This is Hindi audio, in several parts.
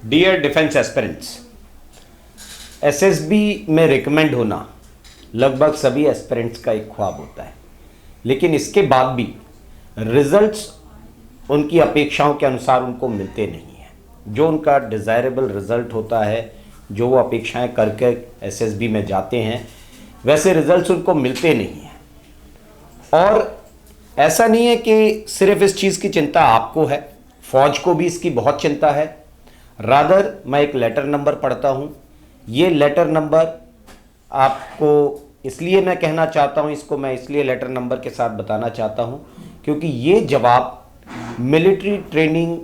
डियर डिफेंस एस्पिरेंट्स, एसएसबी में रिकमेंड होना लगभग सभी एस्पिरेंट्स का एक ख्वाब होता है, लेकिन इसके बाद भी रिजल्ट्स उनकी अपेक्षाओं के अनुसार उनको मिलते नहीं हैं। जो उनका डिज़ायरेबल रिजल्ट होता है, जो वो अपेक्षाएं करके एसएसबी में जाते हैं, वैसे रिजल्ट्स उनको मिलते नहीं हैं। और ऐसा नहीं है कि सिर्फ इस चीज़ की चिंता आपको है, फौज को भी इसकी बहुत चिंता है। रादर मैं एक लेटर नंबर पढ़ता हूँ। ये लेटर नंबर आपको इसलिए मैं कहना चाहता हूँ, इसको मैं इसलिए लेटर नंबर के साथ बताना चाहता हूँ क्योंकि ये जवाब मिलिट्री ट्रेनिंग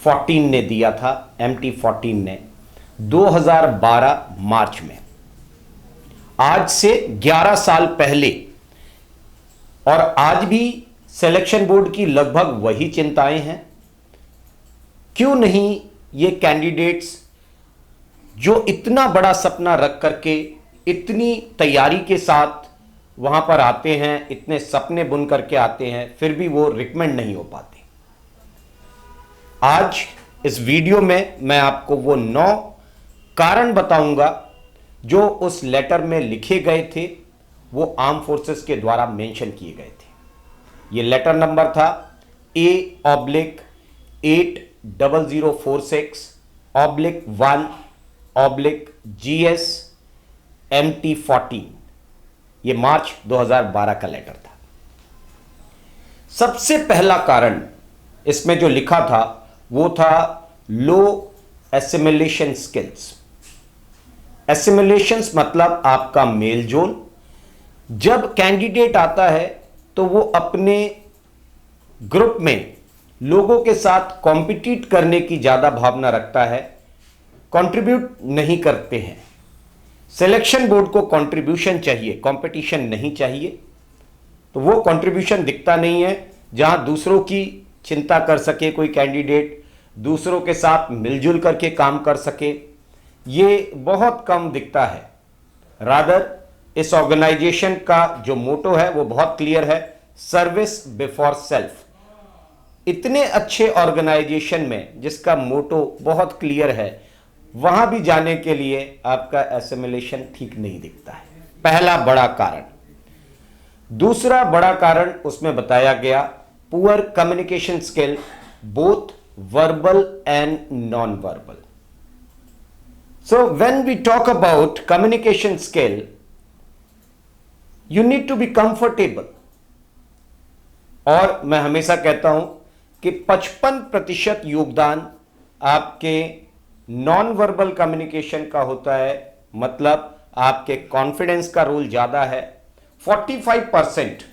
14 ने दिया था, MT14 ने 2012 मार्च में, आज से 11 साल पहले। और आज भी सिलेक्शन बोर्ड की लगभग वही चिंताएं हैं। क्यों नहीं ये कैंडिडेट्स जो इतना बड़ा सपना रख करके इतनी तैयारी के साथ वहां पर आते हैं, इतने सपने बुन करके आते हैं, फिर भी वो रिकमेंड नहीं हो पाते। आज इस वीडियो में मैं आपको वो 9 कारण बताऊंगा जो उस लेटर में लिखे गए थे, वो आर्म फोर्सेस के द्वारा मेंशन किए गए थे। ये लेटर नंबर था A/0046/1/GS MT14। ये मार्च 2012 का लेटर था। सबसे पहला कारण इसमें जो लिखा था वो था लो एसिमिलेशन स्किल्स। एसिमिलेशंस मतलब आपका मेलजोल। जब कैंडिडेट आता है तो वो अपने ग्रुप में लोगों के साथ कॉम्पिटिट करने की ज़्यादा भावना रखता है, कंट्रीब्यूट नहीं करते हैं। सिलेक्शन बोर्ड को कंट्रीब्यूशन चाहिए, कंपटीशन नहीं चाहिए। तो वो कंट्रीब्यूशन दिखता नहीं है। जहां दूसरों की चिंता कर सके कोई कैंडिडेट, दूसरों के साथ मिलजुल करके काम कर सके, ये बहुत कम दिखता है। रादर इस ऑर्गेनाइजेशन का जो मोटो है वो बहुत क्लियर है, सर्विस बिफोर सेल्फ। इतने अच्छे ऑर्गेनाइजेशन में जिसका मोटो बहुत क्लियर है, वहां भी जाने के लिए आपका एसिमिलेशन ठीक नहीं दिखता है। पहला बड़ा कारण। दूसरा बड़ा कारण उसमें बताया गया poor communication skill, both verbal and non verbal. So when we talk about communication skill, you need to be comfortable. और मैं हमेशा कहता हूं कि 55% योगदान आपके नॉन वर्बल कम्युनिकेशन का होता है, मतलब आपके कॉन्फिडेंस का रोल ज्यादा है। 45%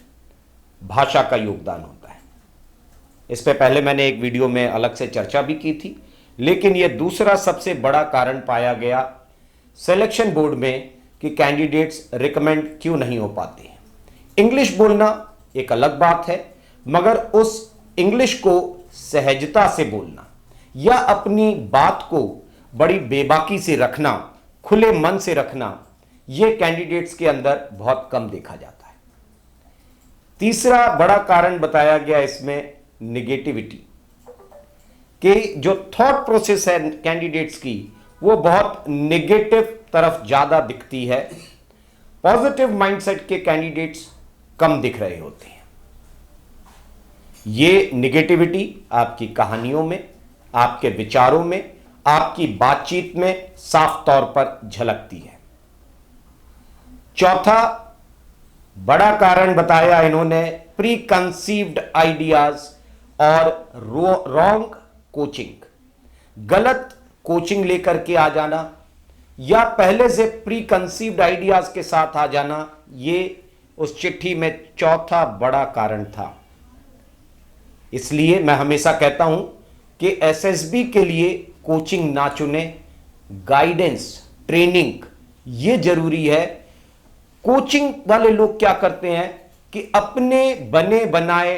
भाषा का योगदान होता है। इस पे पहले मैंने एक वीडियो में अलग से चर्चा भी की थी, लेकिन यह दूसरा सबसे बड़ा कारण पाया गया सिलेक्शन बोर्ड में कि कैंडिडेट्स रिकमेंड क्यों नहीं हो पाते हैं। इंग्लिश बोलना एक अलग बात है, मगर उस इंग्लिश को सहजता से बोलना या अपनी बात को बड़ी बेबाकी से रखना, खुले मन से रखना, यह कैंडिडेट्स के अंदर बहुत कम देखा जाता है। तीसरा बड़ा कारण बताया गया इसमें निगेटिविटी, कि जो थॉट प्रोसेस है कैंडिडेट्स की वो बहुत नेगेटिव तरफ ज्यादा दिखती है। पॉजिटिव माइंडसेट के कैंडिडेट्स कम दिख रहे होते हैं। ये निगेटिविटी आपकी कहानियों में, आपके विचारों में, आपकी बातचीत में साफ तौर पर झलकती है। चौथा बड़ा कारण बताया इन्होंने प्री कंसीव्ड आइडियाज और रॉन्ग कोचिंग। गलत कोचिंग लेकर के आ जाना या पहले से प्री कंसीव्ड आइडियाज के साथ आ जाना, ये उस चिट्ठी में चौथा बड़ा कारण था। इसलिए मैं हमेशा कहता हूं कि एसएसबी के लिए कोचिंग ना चुने, गाइडेंस, ट्रेनिंग ये जरूरी है। कोचिंग वाले लोग क्या करते हैं कि अपने बने बनाए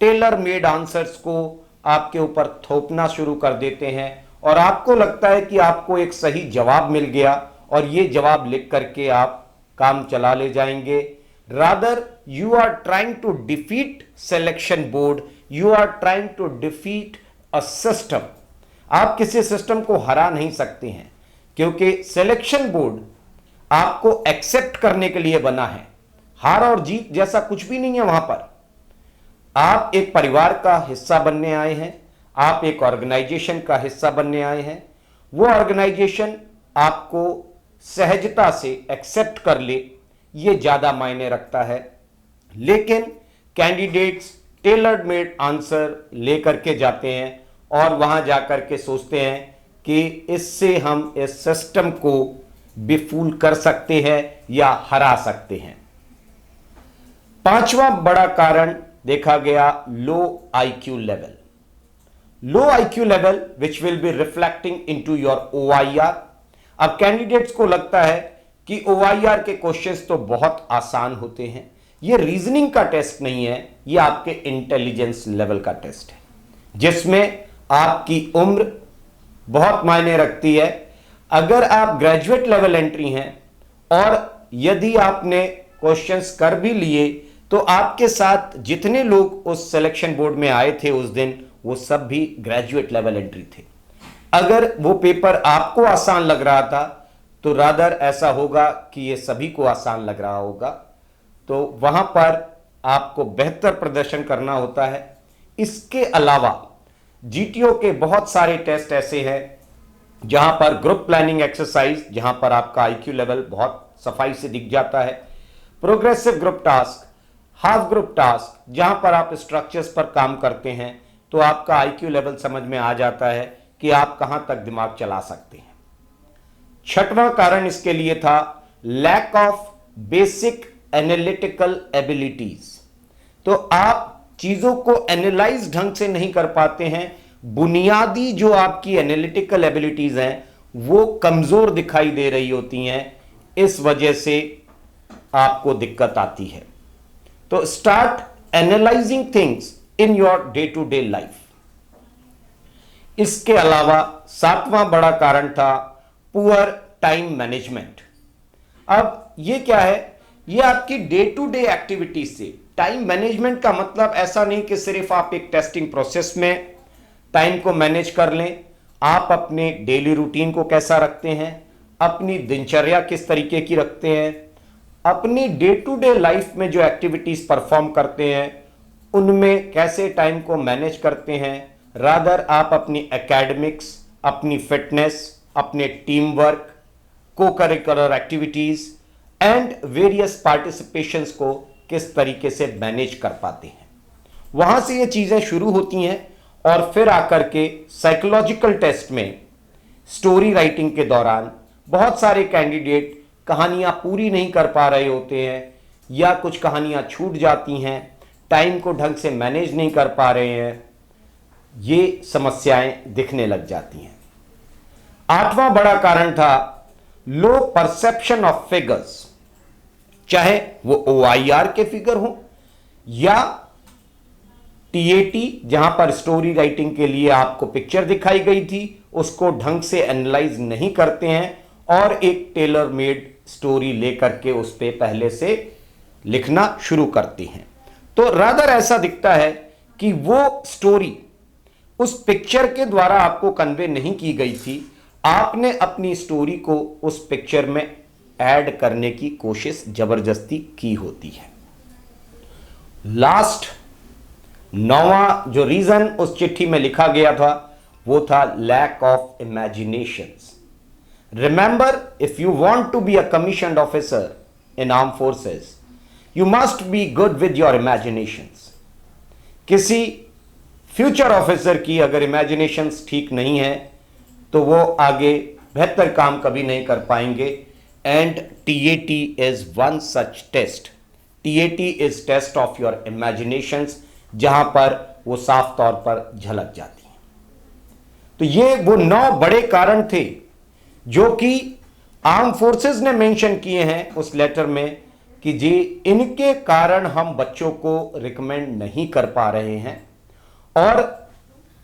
टेलर मेड आंसर्स को आपके ऊपर थोपना शुरू कर देते हैं और आपको लगता है कि आपको एक सही जवाब मिल गया और ये जवाब लिख करके आप काम चला ले जाएंगे। Rather you are trying to defeat selection board, you are trying to defeat a system. आप किसी सिस्टम को हरा नहीं सकते हैं, क्योंकि सिलेक्शन बोर्ड आपको एक्सेप्ट करने के लिए बना है। हार और जीत जैसा कुछ भी नहीं है वहां पर। आप एक परिवार का हिस्सा बनने आए हैं, आप एक ऑर्गेनाइजेशन का हिस्सा बनने आए हैं। वो ऑर्गेनाइजेशन आपको सहजता से एक्सेप्ट कर ले, ये ज्यादा मायने रखता है। लेकिन कैंडिडेट्स टेलर्ड मेड आंसर लेकर के जाते हैं और वहां जाकर के सोचते हैं कि इससे हम इस सिस्टम को बेफूल कर सकते हैं या हरा सकते हैं। पांचवा बड़ा कारण देखा गया low IQ level. Low IQ level which will be reflecting into your OIR। अब कैंडिडेट्स को लगता है कि OIR के क्वेश्चंस तो बहुत आसान होते हैं, ये रीजनिंग का टेस्ट नहीं है, ये आपके इंटेलिजेंस लेवल का टेस्ट है, जिसमें आपकी उम्र बहुत मायने रखती है। अगर आप ग्रेजुएट लेवल एंट्री हैं और यदि आपने क्वेश्चंस कर भी लिए, तो आपके साथ जितने लोग उस सिलेक्शन बोर्ड में आए थे उस दिन, वो सब भी ग्रेजुएट लेवल एंट्री थे। अगर वो पेपर आपको आसान लग रहा था, तो रादर ऐसा होगा कि ये सभी को आसान लग रहा होगा, तो वहां पर आपको बेहतर प्रदर्शन करना होता है। इसके अलावा GTO के बहुत सारे टेस्ट ऐसे हैं जहां पर ग्रुप प्लानिंग एक्सरसाइज, जहां पर आपका IQ लेवल बहुत सफाई से दिख जाता है। Progressive group task, half group task, जहां पर आप स्ट्रक्चर्स पर काम करते हैं, तो आपका IQ लेवल समझ में आ जाता है कि आप कहां तक दिमाग चला सकते हैं। छठवां कारण इसके लिए था lack of basic analytical abilities. तो आप चीजों को एनालाइज ढंग से नहीं कर पाते हैं, बुनियादी जो आपकी एनालिटिकल एबिलिटीज हैं वो कमजोर दिखाई दे रही होती हैं, इस वजह से आपको दिक्कत आती है। तो start analysing things in your day to day life. इसके अलावा सातवां बड़ा कारण था पुअर टाइम मैनेजमेंट। अब ये क्या है, ये आपकी डे टू डे एक्टिविटीज से टाइम मैनेजमेंट का मतलब ऐसा नहीं कि सिर्फ आप एक टेस्टिंग प्रोसेस में टाइम को मैनेज कर लें। आप अपने डेली रूटीन को कैसा रखते हैं, अपनी दिनचर्या किस तरीके की रखते हैं, अपनी डे टू डे लाइफ में जो एक्टिविटीज परफॉर्म करते हैं उनमें कैसे टाइम को मैनेज करते हैं। रादर आप अपनी एकेडमिक्स, अपनी फिटनेस, अपने टीम वर्क, को curricular activities and various participations को किस तरीके से मैनेज कर पाते हैं। वहां से ये चीजें शुरू होती हैं और फिर आकर के साइकोलॉजिकल टेस्ट में स्टोरी राइटिंग के दौरान बहुत सारे कैंडिडेट कहानियां पूरी नहीं कर पा रहे होते हैं या कुछ कहानियां छूट जाती हैं, टाइम को ढंग से मैनेज नहीं कर पा रहे हैं, ये समस्याएं दिखने लग जाती हैं। आठवां बड़ा कारण था लो परसेप्शन ऑफ फिगर्स। चाहे वो OIR के फिगर हो या TAT, जहां पर स्टोरी राइटिंग के लिए आपको पिक्चर दिखाई गई थी, उसको ढंग से एनालाइज नहीं करते हैं और एक टेलर मेड स्टोरी लेकर के उस पे पहले से लिखना शुरू करते हैं। तो रादर ऐसा दिखता है कि वो स्टोरी उस पिक्चर के द्वारा आपको कन्वे नहीं की गई थी, आपने अपनी स्टोरी को उस पिक्चर में ऐड करने की कोशिश जबरदस्ती की होती है। लास्ट 9वां जो रीजन उस चिट्ठी में लिखा गया था वो था lack of imaginations. Remember, if you want to be a commissioned officer in arm forces, you must be good with your imaginations. किसी फ्यूचर ऑफिसर की अगर इमेजिनेशंस ठीक नहीं है तो वो आगे बेहतर काम कभी नहीं कर पाएंगे। And TAT is one such test. TAT is test of your imaginations, जहां पर वो साफ तौर पर झलक जाती हैं। तो ये वो 9 बड़े कारण थे जो कि आर्म फोर्सेस ने मेंशन किए हैं उस लेटर में कि जी इनके कारण हम बच्चों को रिकमेंड नहीं कर पा रहे हैं। और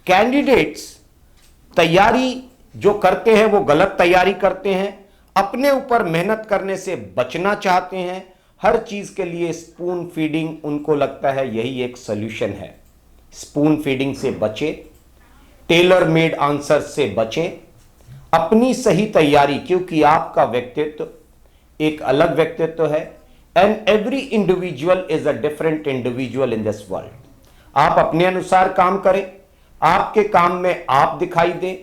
कैंडिडेट्स तैयारी जो करते हैं वो गलत तैयारी करते हैं, अपने ऊपर मेहनत करने से बचना चाहते हैं। हर चीज के लिए स्पून फीडिंग, उनको लगता है यही एक सॉल्यूशन है। स्पून फीडिंग से बचे, टेलर मेड आंसर से बचें, अपनी सही तैयारी, क्योंकि आपका व्यक्तित्व एक अलग व्यक्तित्व है। And every individual is a different individual in this world. आप अपने अनुसार काम करें, आपके काम में आप दिखाई दें,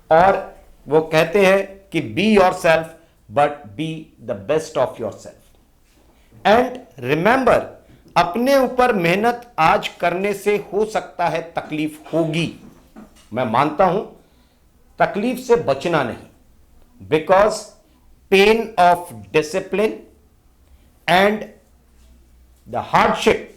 और वो कहते हैं कि be your self but be the best of your self. And remember, अपने ऊपर मेहनत आज करने से हो सकता है तकलीफ होगी, मैं मानता हूं, तकलीफ से बचना नहीं, because pain of discipline and the hardship,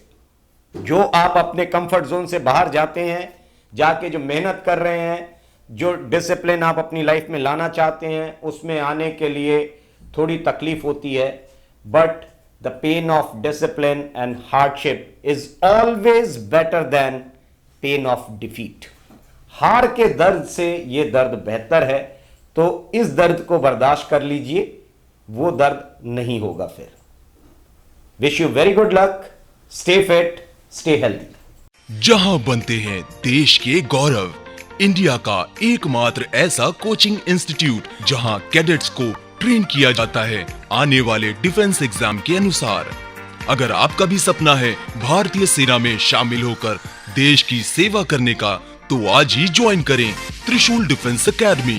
जो आप अपने कंफर्ट जोन से बाहर जाते हैं, जाके जो मेहनत कर रहे हैं, जो डिसिप्लिन आप अपनी लाइफ में लाना चाहते हैं, उसमें आने के लिए थोड़ी तकलीफ होती है, but the pain of discipline and hardship is always better than pain of defeat. हार के दर्द से यह दर्द बेहतर है, तो इस दर्द को बर्दाश्त कर लीजिए, वो दर्द नहीं होगा फिर। Wish you very good luck, stay fit, stay healthy. जहां बनते हैं देश के गौरव, इंडिया का एकमात्र ऐसा कोचिंग इंस्टीट्यूट जहां कैडेट्स को ट्रेन किया जाता है आने वाले डिफेंस एग्जाम के अनुसार। अगर आपका भी सपना है भारतीय सेना में शामिल होकर देश की सेवा करने का, तो आज ही ज्वाइन करें त्रिशूल डिफेंस एकेडमी।